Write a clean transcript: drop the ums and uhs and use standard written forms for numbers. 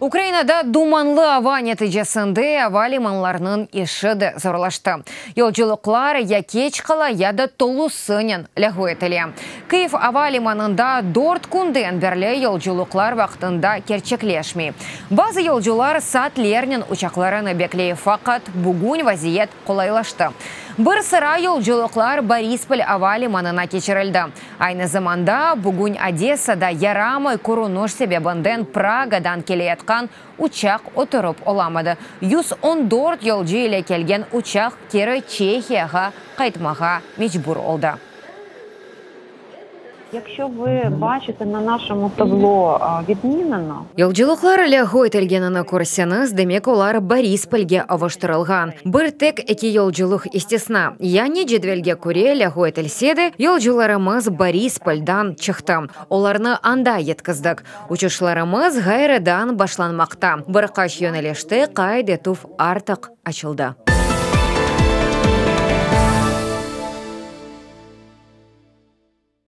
Украинада думанлы ава нәтижесінде авалиманларның ешіді зорлашты. Елжылықлар якечқала яда толу сынен ләху етілі. Киев авалиманында 4 күнден берлі елжылықлар вақтында керчеклешмей. Базы елжылар сатлернен учакларыны беклей фақат бүгін вазиет қолайлашты. Бір сыра елжылықлар Борисполь авалиманына кечірілді. Айны заманда бүгін Одессада ярамай күрінош себебінден Прагадан келеятқан учақ отырып оламады. 114 елжі еле келген учақ кері Чехияға қайтмаға мечбур олды. Якщо ви бачите на нашому табло відмінено, Елжылықлар ләху етілгеніні көрсеңіз, демек олар Бориспольге авыштырылған. Бір тек эки елжылық истесна. Яни жедвелге көре ләху етілседі, елжыларымыз Бориспольдан чықты. Оларны анда еткіздік. Учышларымыз ғайрыдан башланмақта. Бір қаш йөнелешті қайдетув артық ашылды.